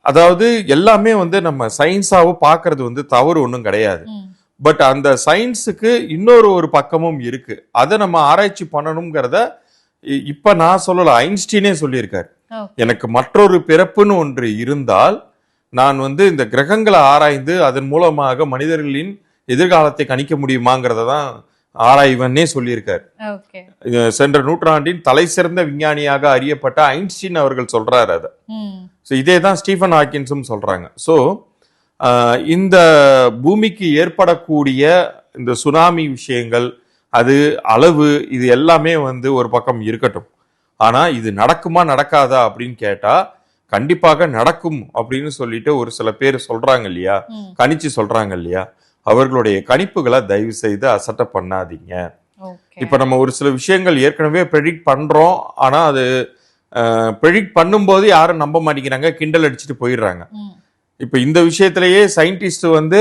அதாவது எல்லாமே வந்து நம்ம சயின்ஸாவோ பாக்குறது வந்து தவறு ஒன்றும் கிடையாது. பட் அந்த சயின்ஸுக்கு இன்னொரு பக்கமும் இருக்கு. அதை நம்ம ஆராய்ச்சி பண்ணணுங்கிறத இப்ப நான் சொல்லல, ஐன்ஸ்டீனே சொல்லியிருக்காரு. எனக்கு மற்றொரு பிறப்புன்னு ஒன்று இருந்தால் நான் வந்து இந்த கிரகங்களை ஆராய்ந்து அதன் மூலமாக மனிதர்களின் எதிர்காலத்தை கணிக்க முடியுமாங்கிறத தான் ஆராய்வன்னே சொல்லியிருக்காரு. சென்ற நூற்றாண்டின் தலை சிறந்த விஞ்ஞானியாக அறியப்பட்ட ஐன்ஸ்டீன் அவர்கள் சொல்றாரு அதை. இதே தான் ஸ்டீஃபன் ஹாக்கின்ஸும் சொல்றாங்க. ஸோ இந்த பூமிக்கு ஏற்படக்கூடிய இந்த சுனாமி விஷயங்கள், அது அளவு, இது எல்லாமே வந்து ஒரு பக்கம் இருக்கட்டும். ஆனா இது நடக்குமா நடக்காதா அப்படின்னு கேட்டா கண்டிப்பாக நடக்கும் அப்படின்னு சொல்லிட்டு ஒரு சில பேர் சொல்றாங்க இல்லையா, கணிச்சு சொல்றாங்க இல்லையா, அவர்களுடைய கணிப்புகளை தயவு செய்து அசட்டை பண்ணாதீங்க. இப்ப நம்ம ஒரு சில விஷயங்கள் ஏற்கனவே ப்ரெடிக்ட் பண்றோம். ஆனா அது ப்ரெடிக்ட் பண்ணும்போது யாரும் நம்ப மாட்டேங்கிறாங்க, கிண்டல் அடிச்சுட்டு போயிடுறாங்க. இப்ப இந்த விஷயத்திலேயே சயின்டிஸ்ட் வந்து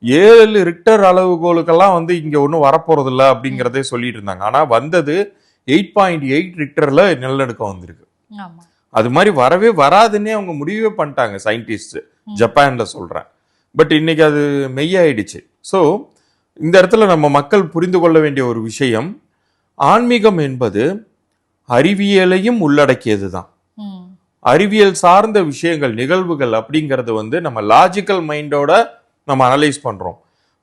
7 ரிக்டர் அளவுகோலுக்கெல்லாம் வந்து இங்க ஒன்றும் வரப்போறது இல்லை அப்படிங்கிறதே சொல்லிட்டு இருந்தாங்க. ஆனா வந்தது 8.8 ரிக்டர்ல நிலநடுக்கம் வந்திருக்கு. அது மாதிரி வரவே வராதுன்னே அவங்க முடிவே பண்ணிட்டாங்க சயின்டிஸ்ட், ஜப்பான்ல சொல்றேன். பட் இன்னைக்கு அது மெய்யாயிடுச்சு. ஸோ இந்த இடத்துல நம்ம மக்கள் புரிந்து கொள்ள வேண்டிய ஒரு விஷயம், ஆன்மீகம் என்பது அறிவியலையும் உள்ளடக்கியது தான். அறிவியல் சார்ந்த விஷயங்கள், நிகழ்வுகள் அப்படிங்கிறது வந்து நம்ம லாஜிக்கல் மைண்டோட நம்ம அனலைஸ் பண்றோம்.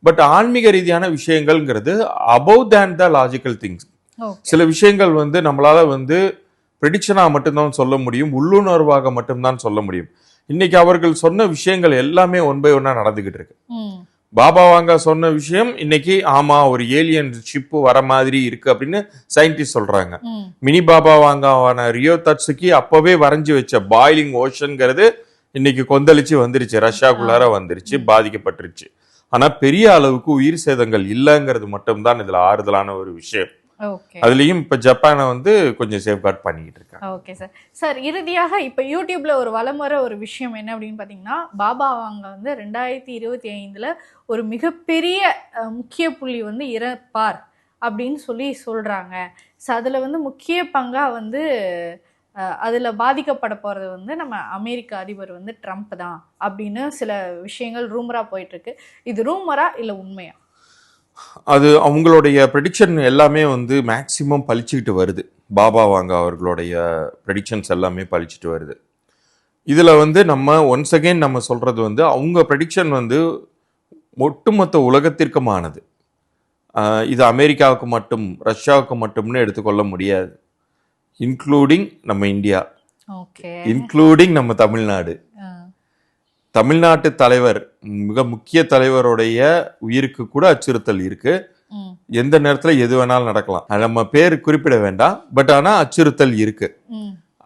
பட் ஆன்மீக ரீதியான விஷயங்கள்ங்கிறது above than the logical things. சில விஷயங்கள் வந்து நம்மளால வந்து ப்ரெடிக்ஷனா மட்டும்தான் சொல்ல முடியும், உள்ளுணர்வாக மட்டும்தான் சொல்ல முடியும். இன்னைக்கு அவர்கள் சொன்ன விஷயங்கள் எல்லாமே ஒன் பை ஒன்னா நடந்துகிட்டு இருக்கு. பாபா வாங்கா சொன்ன விஷயம் இன்னைக்கு ஆமா ஒரு ஏலியன் ஷிப் வர மாதிரி இருக்கு அப்படின்னு சயின்டிஸ்ட் சொல்றாங்க. மினி பாபா வாங்காவான ரியோ தட்சுகி அப்பவே வரைஞ்சு வச்ச பாய்லிங் ஓஷன்ங்கிறது இன்னைக்கு கொந்தளிச்சு வந்துருச்சு, ரஷ்யாக்குள்ளார வந்துருச்சு, பாதிக்கப்பட்டுருச்சு. ஆனா பெரிய அளவுக்கு உயிர் சேதங்கள் இல்லைங்கிறது மட்டும்தான் இதுல ஆறுதலான ஒரு விஷயம். அதுலயும் இப்ப ஜப்பானை வந்து கொஞ்சம் சேஃப்கார்ட் பண்ணிக்கிட்டு இருக்காங்க. Okay sir. சார் இறுதியாக இப்ப யூடியூப்ல ஒரு வலமுறை ஒரு விஷயம் என்ன அப்படின்னு பாத்தீங்கன்னா, பாபா வாங்க வந்து 2025 ஒரு மிகப்பெரிய முக்கிய புள்ளி வந்து இறப்பார் அப்படின்னு சொல்றாங்க. ஸோ அதுல வந்து முக்கிய பங்கா வந்து அதுல பாதிக்கப்பட போறது வந்து நம்ம அமெரிக்க அதிபர் வந்து ட்ரம்ப் தான் அப்படின்னு சில விஷயங்கள் ரூமரா போயிட்டு இருக்கு. இது ரூமரா இல்ல உண்மையா? அது அவங்களுடைய ப்ரெடிக்ஷன் எல்லாமே வந்து மேக்சிமம் பழிச்சுக்கிட்டு வருது. பாபா வாங்க அவர்களுடைய ப்ரெடிக்ஷன்ஸ் எல்லாமே பழிச்சுட்டு வருது. இதுல வந்து நம்ம ஒன்ஸ் அகெயின் நம்ம சொல்றது வந்து அவங்க ப்ரெடிக்ஷன் வந்து ஒட்டுமொத்த உலகத்திற்குமானது. இது அமெரிக்காவுக்கு மட்டும் ரஷ்யாவுக்கு மட்டும்னு எடுத்துக்கொள்ள முடியாது. இன்க்ளூடிங் நம்ம இந்தியா, இன்க்ளூடிங் நம்ம தமிழ்நாடு. தமிழ்நாட்டு தலைவர், மிக முக்கிய தலைவருடைய உயிருக்கு கூட அச்சுறுத்தல் இருக்கு. எந்த நேரத்துல எது வேணாலும் நடக்கலாம். நம்ம பேர் குறிப்பிட வேண்டாம், பட் ஆனா அச்சுறுத்தல் இருக்கு.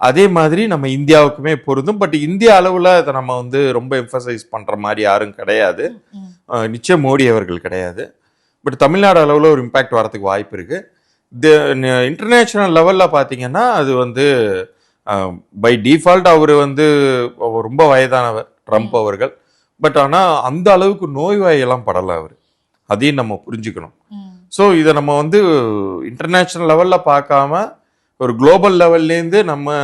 அதே மாதிரி நம்ம இந்தியாவுக்குமே பொருந்தும். பட் இந்திய அளவுல அதை நம்ம வந்து ரொம்ப எம்பசைஸ் பண்ற மாதிரி யாரும் கிடையாது. நிச்சயம் மோடி அவர்கள் கிடையாது. பட் தமிழ்நாடு அளவுல ஒரு இம்பாக்ட் வரதுக்கு வாய்ப்பு இருக்கு. இன்டர்நேஷனல் லெவல்ல பாத்தீங்கன்னா அது வந்து பை டிஃபால்ட் அவர் வந்து ரொம்ப வயதானவர் ட்ரம்ப் அவர்கள். பட் ஆனா அந்த அளவுக்கு நோய்வாயெல்லாம் படல அவர். அதையும் நம்ம புரிஞ்சுக்கணும். ஸோ இதை நம்ம வந்து இன்டர்நேஷனல் லெவல்ல பார்க்காம ஒரு குளோபல் லெவல்லேருந்து நம்ம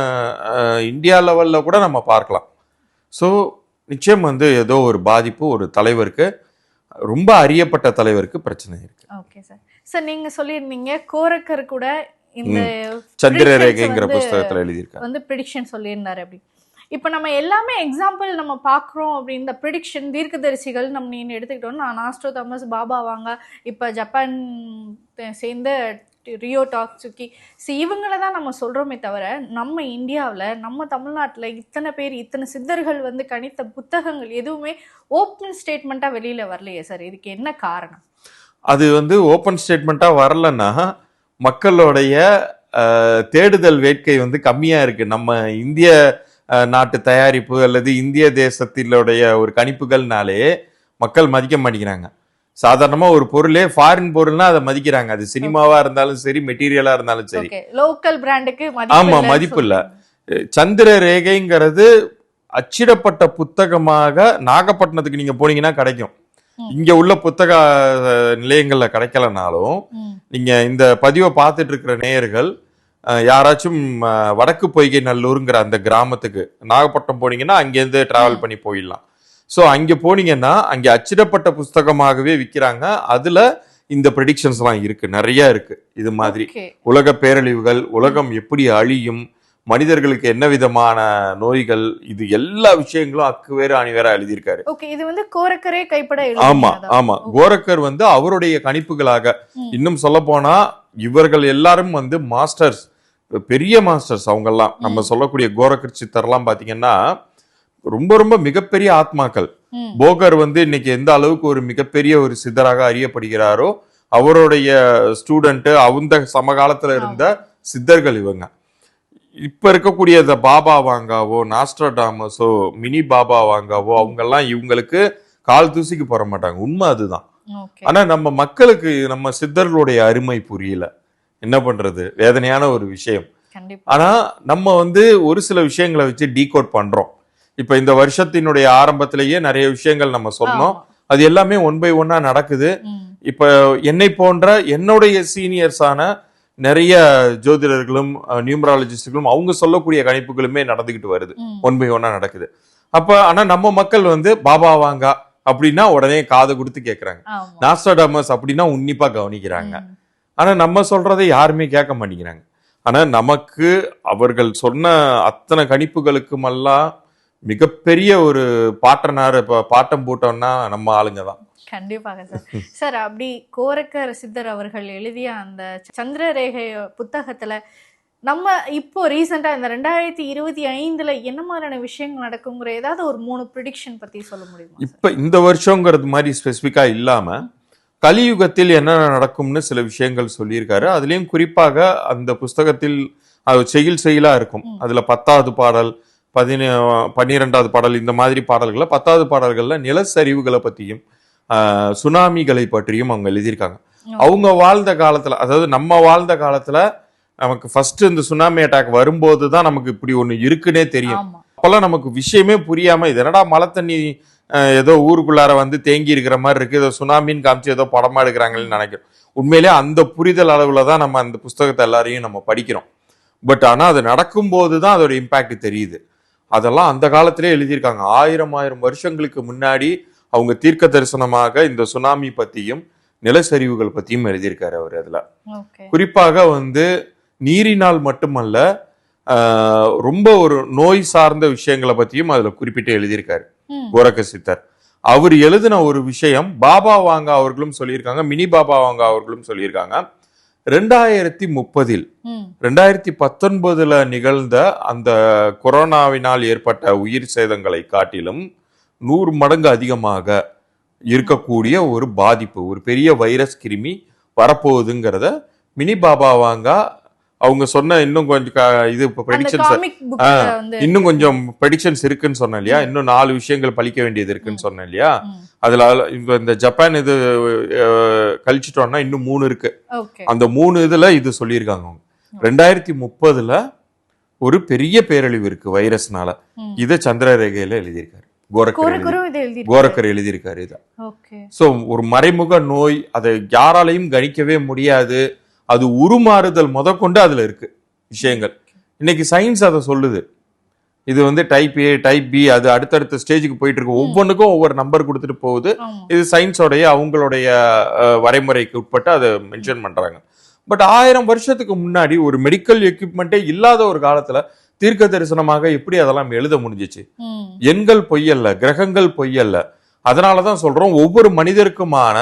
இந்தியா லெவல்ல கூட நம்ம பார்க்கலாம். ஸோ நிச்சயம் வந்து ஏதோ ஒரு பாதிப்பு ஒரு தலைவருக்கு, ரொம்ப அறியப்பட்ட தலைவருக்கு பிரச்சனை இருக்கு. Okay sir. சார் நீங்க சொல்லியிருந்தீங்க கோரக்கர் கூட இந்த சந்திர ரேகைங்கிற புஸ்தகத்துல எழுதியிருக்காரு வந்து ப்ரெடிக்ஷன் சொல்லியிருந்தாரு அப்படி. இப்போ நம்ம எல்லாமே எக்ஸாம்பிள் நம்ம பார்க்குறோம் அப்படின்னு இந்த ப்ரிடிக்ஷன் தீர்க்கதரிசிகள் நம்ம நீங்கள் எடுத்துக்கிட்டோம்னா, நாஸ்ட்ரோதாமஸ், பாபா வாங்க, இப்போ ஜப்பான் சேர்ந்த ரியோ டாக்சுகி, இவங்கள தான் நம்ம சொல்கிறோமே தவிர நம்ம இந்தியாவில் நம்ம தமிழ்நாட்டில் இத்தனை பேர் இத்தனை சித்தர்கள் வந்து கணித்த புத்தகங்கள் எதுவுமே ஓப்பன் ஸ்டேட்மெண்ட்டாக வெளியில் வரலையே சார். இதுக்கு என்ன காரணம்? அது வந்து ஓப்பன் ஸ்டேட்மெண்ட்டாக வரலன்னா மக்களுடைய தேடுதல் வேட்கை வந்து கம்மியாக இருக்குது. நம்ம இந்திய நாட்டு தயாரிப்பு அல்லது இந்திய தேசத்தினுடைய ஒரு கணிப்புகள்னாலே மக்கள் மதிக்க மாட்டேங்கிறாங்க. சாதாரணமா ஒரு பொருளே ஃபாரின் பொருள்னா அதை மதிக்கிறாங்க. அது சினிமாவா இருந்தாலும் சரி, மெட்டீரியலா இருந்தாலும் சரி. லோக்கல் பிராண்டுக்கு ஆமா, மதிப்பு இல்ல. சந்திர ரேகைங்கிறது அச்சிடப்பட்ட புத்தகமாக நாகப்பட்டினத்துக்கு நீங்க போனீங்கன்னா கிடைக்கும். இங்க உள்ள புத்தக நிலையங்கள்ல கிடைக்கலனாலும் நீங்க இந்த பதிவை பார்த்துட்டு இருக்கிற நேயர்கள் யாராச்சும் வடக்கு பொய்கை நல்லூருங்கிற அந்த கிராமத்துக்கு நாகப்பட்டினம் போனீங்கன்னா அங்கேருந்து டிராவல் பண்ணி போயிடலாம். ஸோ அங்கே போனீங்கன்னா அங்கே அச்சிடப்பட்ட புஸ்தகமாகவே விற்கிறாங்க. அதுல இந்த ப்ரெடிக்ஷன்ஸ் எல்லாம் இருக்கு, நிறைய இருக்கு. இது மாதிரி உலக பேரழிவுகள், உலகம் எப்படி அழியும், மனிதர்களுக்கு என்ன விதமான நோய்கள், இது எல்லா விஷயங்களும் அக்கு வேற அணி வேற எழுதியிருக்காரு. இது வந்து கோரக்கரே கைப்பட. ஆமா ஆமா, கோரக்கர் வந்து அவருடைய கணிப்புகளாக, இன்னும் சொல்ல போனா இவர்கள் எல்லாரும் வந்து மாஸ்டர்ஸ், பெரிய மாஸ்டர்ஸ். அவங்கெல்லாம் நம்ம சொல்லக்கூடிய கோரக்கர் சித்தர்லாம் பாத்தீங்கன்னா ரொம்ப ரொம்ப மிகப்பெரிய ஆத்மாக்கள். போகர் வந்து இன்னைக்கு எந்த அளவுக்கு ஒரு மிகப்பெரிய ஒரு சித்தராக அறியப்படுகிறாரோ அவருடைய ஸ்டூடெண்ட், அந்த சமகாலத்துல இருந்த சித்தர்கள் இவங்க. இப்ப இருக்கக்கூடிய பாபா வாங்காவோ, நாஸ்ட்ராடாமஸோ, மினி பாபா வாங்காவோ அவங்கெல்லாம் இவங்களுக்கு கால் தூசிக்கு போற மாட்டாங்க. உண்மை அதுதான். ஆனா நம்ம மக்களுக்கு நம்ம சித்தர்களுடைய அருமை புரியல. என்ன பண்றது, வேதனையான ஒரு விஷயம். ஆனா நம்ம வந்து ஒரு சில விஷயங்களை வச்சு டீகோட் பண்றோம். இப்ப இந்த வருஷத்தினுடைய ஆரம்பத்திலேயே நிறைய விஷயங்கள் நம்ம சொன்னோம். அது எல்லாமே ஒன் பை ஒன்னா நடக்குது. இப்ப என்னை போன்ற என்னுடைய சீனியர்ஸான நிறைய ஜோதிடர்களும் நியூமராலஜிஸ்டுகளும் அவங்க சொல்லக்கூடிய கணிப்புகளுமே நடந்துகிட்டு வருது, ஒன் பை ஒன்னா நடக்குது. அப்ப ஆனா நம்ம மக்கள் வந்து பாபா வாங்கா அப்படின்னா உடனே காது கொடுத்து கேட்கறாங்க, நாஸ்ட்ராடாமஸ் அப்படின்னா உன்னிப்பா கவனிக்கிறாங்க. ஆனா நம்ம சொல்றதை யாருமே கேட்க மாட்டேங்கிறாங்க. ஆனா நமக்கு அவர்கள் சொன்ன அத்தனை கணிப்புகளுக்கும் எல்லாம் மிகப்பெரிய ஒரு பாட்டனார் பாட்டம் போட்டோம்னா நம்ம ஆளுங்க தான். கண்டிப்பாக சார். சார், அப்படி கோரக்கர் சித்தர் அவர்கள் எழுதிய அந்த சந்திர ரேகை புத்தகத்துல நம்ம இப்போ ரீசெண்டா இந்த 2025 என்ன மாதிரியான விஷயங்கள் நடக்குங்கிற ஏதாவது ஒரு 3 ப்ரெடிக்ஷன் பத்தி சொல்ல முடியுமா? இப்ப இந்த வருஷங்கிறது மாதிரி ஸ்பெசிபிக்கா இல்லாம கலியுகத்தில் என்ன நடக்கும்னு சில விஷயங்கள் சொல்லியிருக்காரு. அதுலயும் குறிப்பாக அந்த புஸ்தகத்தில் அது செயலா இருக்கும். அதுல 10வது பாடல், 12வது பாடல், இந்த மாதிரி பாடல்களை 10வது பாடல்கள்ல நிலச்சரிவுகளை பத்தியும் சுனாமிகளை பற்றியும் அவங்க எழுதியிருக்காங்க. அவங்க வாழ்ந்த காலத்துல, அதாவது நம்ம வாழ்ந்த காலத்துல நமக்கு ஃபர்ஸ்ட் இந்த சுனாமி அட்டாக் வரும்போதுதான் நமக்கு இப்படி ஒண்ணு இருக்குன்னே தெரியும். அப்பெல்லாம் நமக்கு விஷயமே புரியாம இது என்னடா மழை தண்ணி ஏதோ ஊருக்குள்ளார வந்து தேங்கி இருக்கிற மாதிரி இருக்கு, ஏதோ சுனாமின்னு காமிச்சு ஏதோ படமா எடுக்கிறாங்கன்னு நினைக்கிறோம். உண்மையிலேயே அந்த புரிதல் அளவுல தான் நம்ம அந்த புஸ்தகத்தை எல்லாரையும் நம்ம படிக்கிறோம். பட் ஆனா அது நடக்கும் போதுதான் அதோட இம்பாக்ட் தெரியுது. அதெல்லாம் அந்த காலத்திலே எழுதியிருக்காங்க. 1000 வருஷங்களுக்கு முன்னாடி அவங்க தீர்க்க தரிசனமாக இந்த சுனாமி பத்தியும் நிலச்சரிவுகள் பத்தியும் எழுதியிருக்காரு அவர். அதுல குறிப்பாக வந்து நீரினால் மட்டுமல்ல, ரொம்ப ஒரு நோய் சார்ந்த விஷயங்களை பத்தியும் அதுல குறிப்பிட்டு எழுதியிருக்காரு கோரக்க சித்தர். அவர் எழுதின ஒரு விஷயம் பாபா வாங்கா அவர்களும் சொல்லியிருக்காங்க, மினி பாபா வாங்கா அவர்களும் சொல்லியிருக்காங்க. 2030 2019 நிகழ்ந்த அந்த கொரோனாவினால் ஏற்பட்ட உயிர் சேதங்களை காட்டிலும் 100 மடங்கு அதிகமாக இருக்கக்கூடிய ஒரு பாதிப்பு, ஒரு பெரிய வைரஸ் கிருமி வரப்போகுதுங்கிறத மினி பாபா வாங்கா அவங்க சொன்ன இன்னும் கொஞ்சம் இது ப்ரெடிக்ஷன்ஸ், இன்னும் கொஞ்சம் ப்ரெடிக்ஷன்ஸ் இருக்குன்னு சொன்னேன் இல்லையா, இன்னும் 4 விஷயங்கள் பழிக்க வேண்டியது இருக்குன்னு சொன்னேன் இல்லையா. அதுல இந்த ஜப்பான் இது கழிச்சிட்டோம்னா இன்னும் 3 இருக்கு. அந்த 3 இதுல இது சொல்லியிருக்காங்க. 2030 ஒரு பெரிய பேரழிவு இருக்கு வைரஸ்னால. இத சந்திர ரேகையில எழுதியிருக்காரு கோரக்கர் எழுதியிருக்காரு. இத சோ ஒரு மறைமுக நோய், அதை யாராலையும் கணிக்கவே முடியாது. அது உருமாறுதல் முதற்கொண்டு அதுல இருக்கு விஷயங்கள். இன்னைக்கு சயின்ஸ் அதை சொல்லுது. இது வந்து டைப் ஏ, டைப் பி, அது அடுத்தடுத்த ஸ்டேஜுக்கு போயிட்டு இருக்கு. ஒவ்வொன்றுக்கும் ஒவ்வொரு நம்பர் கொடுத்துட்டு போகுது. இது சயின்ஸோடைய அவங்களுடைய வரைமுறைக்கு உட்பட்டு அதை மென்ஷன் பண்றாங்க. பட் 1000 வருஷத்துக்கு முன்னாடி ஒரு மெடிக்கல் எக்யூப்மெண்ட்டே இல்லாத ஒரு காலத்துல தீர்க்க தரிசனமாக எப்படி அதெல்லாம் எழுத முடிஞ்சிச்சு? எண்கள் பொய்யல்ல, கிரகங்கள் பொய்யல்ல. அதனாலதான் சொல்றோம், ஒவ்வொரு மனிதருக்குமான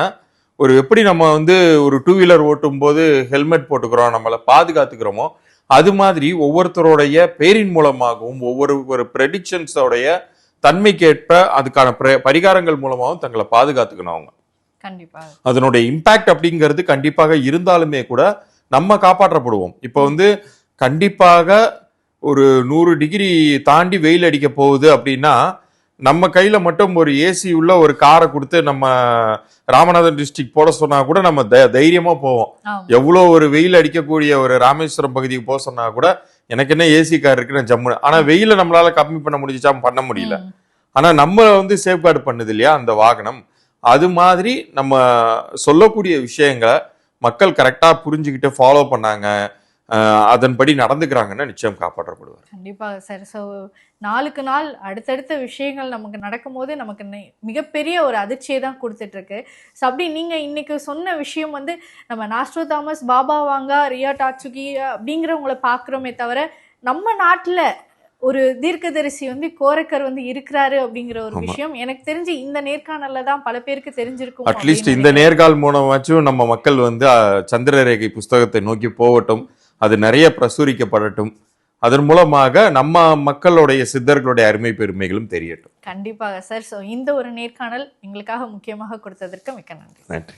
ஒரு எப்படி நம்ம வந்து ஒரு 2 வீலர் ஓட்டும் போது ஹெல்மெட் போட்டுக்கிறோம், நம்மளை பாதுகாத்துக்கிறோமோ, அது மாதிரி ஒவ்வொருத்தருடைய பேரின் மூலமாகவும் ஒவ்வொரு ப்ரெடிக்ஷன்ஸோடைய தன்மைக்கேற்ப அதுக்கான பரிகாரங்கள் மூலமாகவும் தங்களை பாதுகாத்துக்கணும். அவங்க அதனுடைய இம்பாக்ட் அப்படிங்கிறது கண்டிப்பாக இருந்தாலுமே கூட நம்ம காப்பாற்றப்படுவோம். இப்ப வந்து கண்டிப்பாக ஒரு 100 டிகிரி தாண்டி வெயில் அடிக்க போகுது அப்படின்னா நம்ம கையில மட்டும் ஒரு ஏசி உள்ள ஒரு காரை கொடுத்து நம்ம ராமநாதன் டிஸ்ட்ரிக்ட் போட சொன்னா கூட நம்ம தைரியமா போவோம். எவ்வளோ ஒரு வெயில் அடிக்கக்கூடிய ஒரு ராமேஸ்வரம் பகுதிக்கு போக சொன்னா கூட எனக்கு என்ன ஏசி கார் இருக்குன்னு ஜம்மு. ஆனா வெயில நம்மளால கம்மி பண்ண முடிஞ்சுச்சா? பண்ண முடியல. ஆனா நம்ம வந்து சேஃப்கார்டு பண்ணுது இல்லையா அந்த வாகனம். அது மாதிரி நம்ம சொல்லக்கூடிய விஷயங்களை மக்கள் கரெக்டா புரிஞ்சுக்கிட்டு ஃபாலோ பண்ணாங்க, அதன்படி நடந்துக்கிறாங்கன்னா நிச்சயம் காப்பாற்றப்படுவார். கண்டிப்பாக சார். ஸோ நாளுக்கு நாள் அடுத்தடுத்த விஷயங்கள் நமக்கு நடக்கும்போது நமக்கு மிகப்பெரிய ஒரு அதிர்ச்சியை தான் கொடுத்துட்ருக்கு. ஸோ அப்படி நீங்கள் இன்னைக்கு சொன்ன விஷயம் வந்து நம்ம நாஸ்ட்ரோதாமஸ், பாபா வாங்கா, ரியா டாட்சுகி அப்படிங்கிறவங்கள பார்க்குறோமே தவிர நம்ம நாட்டில் ஒரு தீர்க்கதரிசி வந்து கோரக்கர் வந்து இருக்கிறாரு அப்படிங்கிற ஒரு விஷயம் எனக்கு தெரிஞ்சு இந்த நேர்காணல்ல தான் பல பேருக்கு தெரிஞ்சிருக்கும். அட்லீஸ்ட் இந்த நேர்கால் மூலமாச்சும் நம்ம மக்கள் வந்து சந்திரரேகை புஸ்தகத்தை நோக்கி போகட்டும், அது நிறைய பிரசுரிக்கப்படட்டும், அதன் மூலமாக நம்ம மக்களுடைய சித்தர்களுடைய அருமை பெருமைகளும் தெரியட்டும். கண்டிப்பாக சார். ஸோ இந்த ஒரு நேர்காணல் எங்களுக்காக முக்கியமாக கொடுத்ததற்கு மிக்க நன்றி. நன்றி.